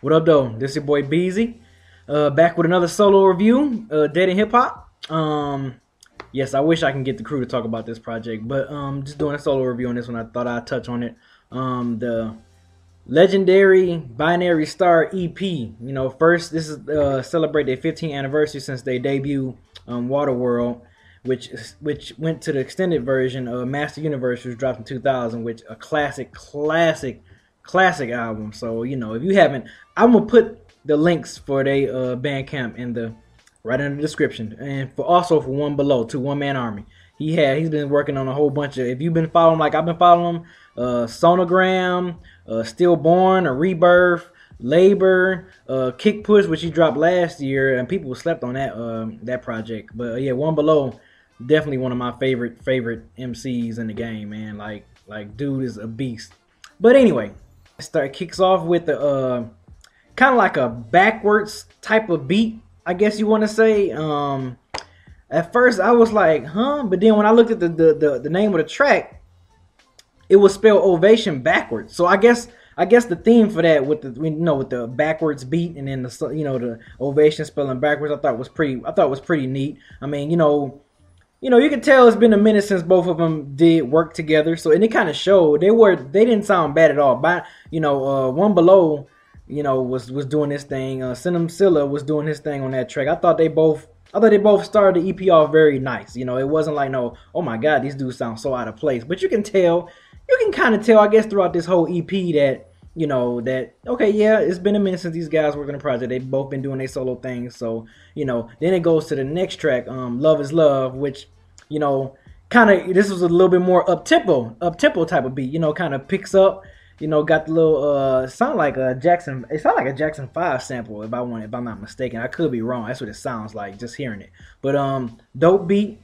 What up, though? This is your boy Beezy, back with another solo review, Dead in Hip Hop. Yes, I wish I can get the crew to talk about this project, but just doing a solo review on this one. I thought I'd touch on it. The legendary Binary Star EP. You know, first this is celebrate their 15th anniversary since they debut Waterworld, which went to the extended version of Master Universe, which dropped in 2000, which a classic album. So, you know, if you haven't, I'm gonna put the links for their Bandcamp in the right in the description, and also for One Below, to One Man Army. He's been working on a whole bunch of, if you've been following like I've been following him, Sonogram, Stillborn, a Rebirth, Labor, Kick Push, which he dropped last year, and people slept on that project. But yeah, One Below, definitely one of my favorite MCs in the game, man. Like dude is a beast. But anyway, kicks off with the kind of like a backwards type of beat, I guess you want to say. At first I was like, huh? But then when I looked at the name of the track, it was spelled Ovation backwards. So I guess the theme for that with the backwards beat and then the Ovation spelling backwards, I thought was pretty neat. I mean, you can tell it's been a minute since both of them did work together. So, and it kind of showed they didn't sound bad at all. But One Below, was doing this thing. Senim Silla was doing his thing on that track. I thought they both started the EP off very nice. It wasn't like, no, oh my God, these dudes sound so out of place. But you can kind of tell, I guess, throughout this whole EP that, okay, yeah, it's been a minute since these guys worked on the project. They've both been doing their solo things. So, then it goes to the next track, Love is Love, which, this was a little bit more up tempo type of beat, kind of picks up, got the little, sound like a Jackson 5 sample, if I'm not mistaken. I could be wrong. That's what it sounds like, just hearing it. But, dope beat,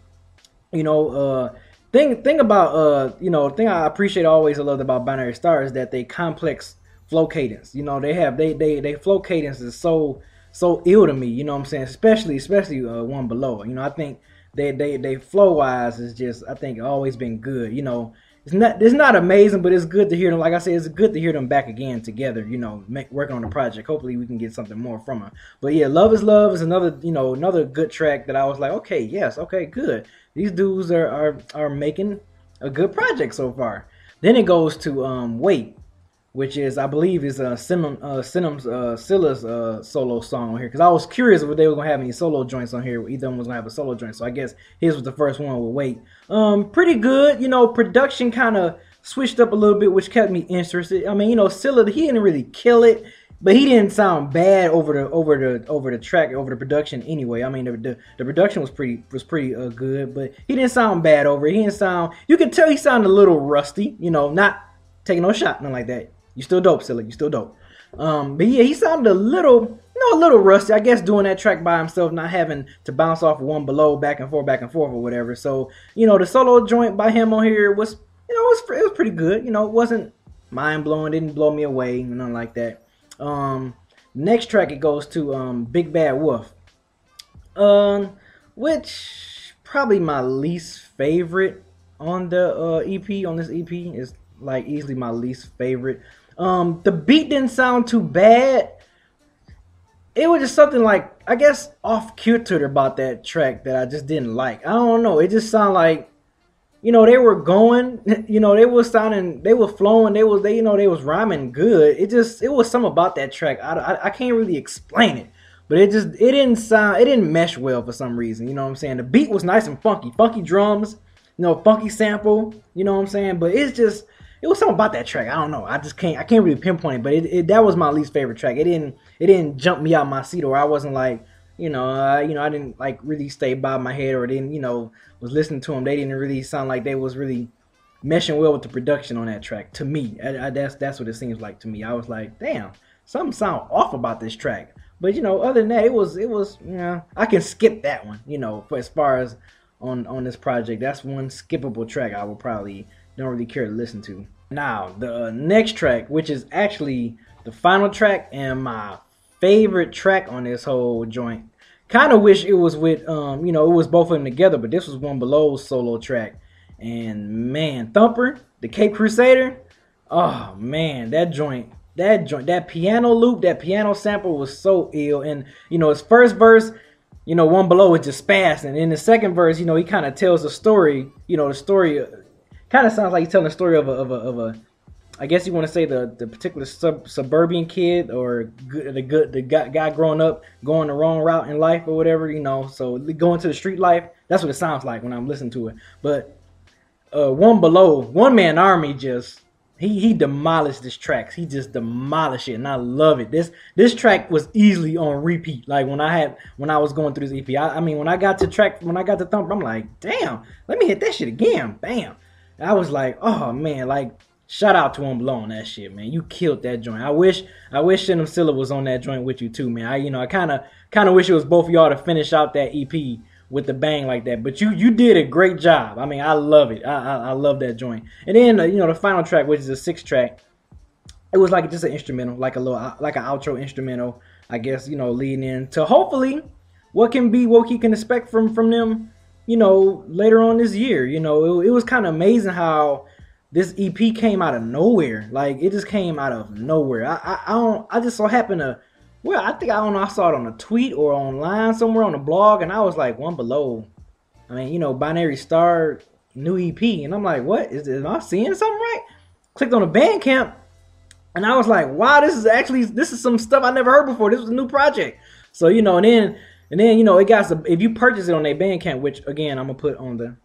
thing about thing I appreciate always, I loved about Binary Star is that they complex flow cadence. They flow cadence is so ill to me. You know what I'm saying? Especially One Below. I think they flow wise is just, I think, always been good. It's not amazing, but it's good to hear them. Like I said, it's good to hear them back again together. Working on the project. Hopefully we can get something more from them. But yeah, Love is Love is another good track that I was like, okay, yes, okay, good. These dudes are making a good project so far. Then it goes to Wait, which is, I believe, is Silla's solo song on here. Because I was curious if they were gonna have any solo joints on here. Either one was gonna have a solo joint. So I guess his was the first one with Wait. Pretty good. Production kind of switched up a little bit, which kept me interested. I mean, Silla, he didn't really kill it, but he didn't sound bad over the track, over the production anyway. I mean, the production was pretty good, but he didn't sound bad over it. He didn't sound, you could tell he sounded a little rusty, not taking no shot, nothing like that. You still dope, Silla, you still dope. But yeah, he sounded a little rusty, I guess, doing that track by himself, not having to bounce off One Below back and forth or whatever. So, the solo joint by him on here was, it was pretty good. It wasn't mind blowing, didn't blow me away, nothing like that. Next track, it goes to Big Bad Wolf, which probably my least favorite on the EP. On this EP is like easily my least favorite. The beat didn't sound too bad. It was just something like, I guess, off kilter about that track that I just didn't like. I don't know. It just sounded like, they were going, they were flowing, they was rhyming good. It was something about that track. I can't really explain it, but it didn't mesh well for some reason. You know what I'm saying? The beat was nice and funky drums, funky sample. You know what I'm saying? But it was something about that track. I don't know. I can't really pinpoint it. But that was my least favorite track. It didn't jump me out my seat, or I wasn't like, I didn't like really stay by my head, or didn't, was listening to them. They didn't really sound like they was really meshing well with the production on that track. To me, that's what it seems like to me. I was like, damn, something sound off about this track. But other than that, it was I can skip that one. For as far as on this project, that's one skippable track I would probably don't really care to listen to. Now, the next track, which is actually the final track and my favorite track on this whole joint, Kind of wish it was with you know, it was both of them together, but this was One Below's solo track. And man, Thumper, the Cape Crusader, oh man, that piano loop, that piano sample was so ill. And you know, his first verse, you know, One Below is just fast, and in the second verse, you know, he kind of tells a story. You know, the story kind of sounds like he's telling the story of a I guess you want to say the particular suburban kid, or the guy growing up going the wrong route in life or whatever, you know. So going to the street life, that's what it sounds like when I'm listening to it. But One Below, One Man Army, just he demolished this track. He just demolished it, and I love it. This track was easily on repeat. Like when I was going through this EP, I mean when I got to Thumper, I'm like, damn, let me hit that shit again, bam. And I was like, oh man, like. Shout out to One Below on that shit, man. You killed that joint. I wish Senim Silla was on that joint with you too, man. I kind of wish it was both of y'all to finish out that EP with the bang like that. But you did a great job. I mean, I love it. I love that joint. And then you know, the final track, which is a 6th track, it was like just an instrumental, like an outro instrumental, I guess, you know, leading into hopefully what he can expect from them, you know, later on this year. You know, it was kind of amazing how this EP came out of nowhere. Like, it just came out of nowhere. I just so happened to, well, I don't know, I saw it on a tweet or online somewhere on a blog, and I was like, One Below, I mean, you know, Binary Star, new EP, and I'm like, what? Am I seeing something right? Clicked on the Bandcamp, and I was like, wow, this is some stuff I never heard before. This was a new project. So, you know, and then you know, it got some, if you purchase it on their Bandcamp, which again, I'm gonna put on the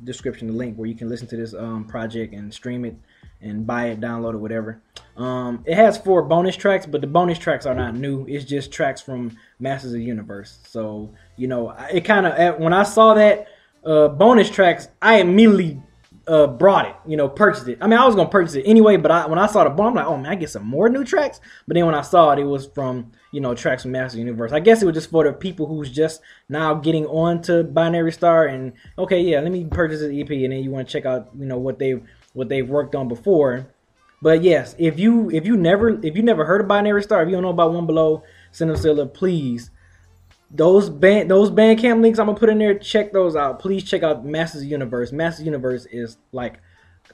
description the link where you can listen to this project and stream it and buy it, download it, whatever. It has 4 bonus tracks, but the bonus tracks are not new. It's just tracks from Masters of the Universe. So, you know, it kind of, when I saw that bonus tracks, I immediately brought it, you know, purchased it. I mean, I was gonna purchase it anyway, but when I saw the bonus, I'm like, oh man, I get some more new tracks. But then when I saw it, it was from, you know, tracks from Masters of the Universe. I guess it was just for the people who's just now getting on to Binary Star and, okay, yeah, let me purchase the EP, and then you want to check out, you know, what they've worked on before. But yes, if you never heard of Binary Star, if you don't know about One Below, Senim Silla, please, those Bandcamp links I'm gonna put in there, check those out. Please check out Masters of the Universe. Masters of the Universe is like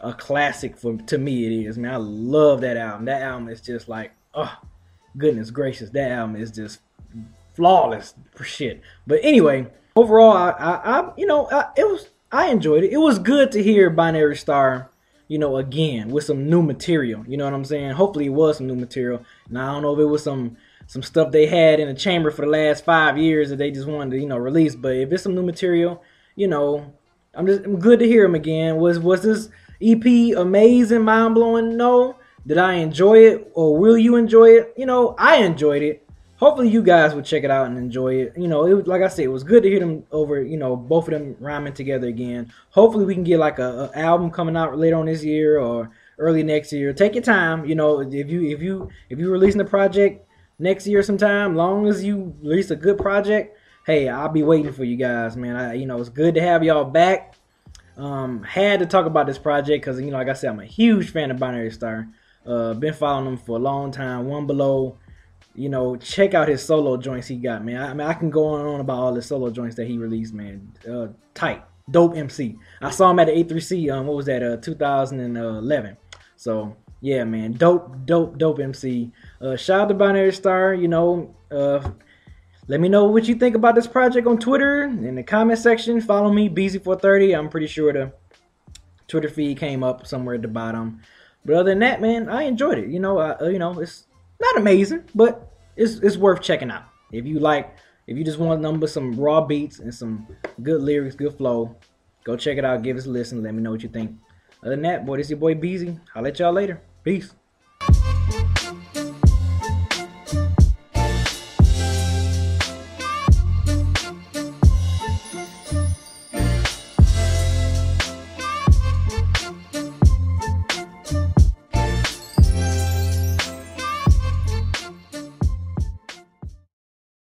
a classic to me. It is, man. I love that album. That album is just like, oh goodness gracious, that album is just flawless for shit. But anyway, overall, I enjoyed it. It was good to hear Binary Star, you know, again with some new material. You know what I'm saying? Hopefully, it was some new material. Now I don't know if it was some stuff they had in the chamber for the last 5 years that they just wanted to, you know, release. But if it's some new material, you know, I'm good to hear them again. Was this EP amazing, mind blowing? No. Did I enjoy it, or will you enjoy it? You know, I enjoyed it. Hopefully you guys would check it out and enjoy it. You know, it was, like I said, it was good to hear them over, you know, both of them rhyming together again. Hopefully we can get like a album coming out later on this year or early next year. Take your time. You know, if you releasing a project next year sometime, long as you release a good project, hey, I'll be waiting for you guys, man. You know, it's good to have y'all back. Had to talk about this project because, you know, like I said, I'm a huge fan of Binary Star. Been following him for a long time. One Below, you know, check out his solo joints he got, man. I mean, I can go on about all the solo joints that he released, man. Tight, dope MC. I saw him at the A3C. What was that? 2011. So yeah, man, dope MC. Shout out to Binary Star. You know, let me know what you think about this project on Twitter in the comment section. Follow me, BZ430. I'm pretty sure the Twitter feed came up somewhere at the bottom. But other than that, man, I enjoyed it. You know, it's not amazing, but it's worth checking out. If you just want nothing but some raw beats and some good lyrics, good flow, go check it out. Give us a listen. Let me know what you think. Other than that, boy, this is your boy Beezy. I'll let y'all later. Peace.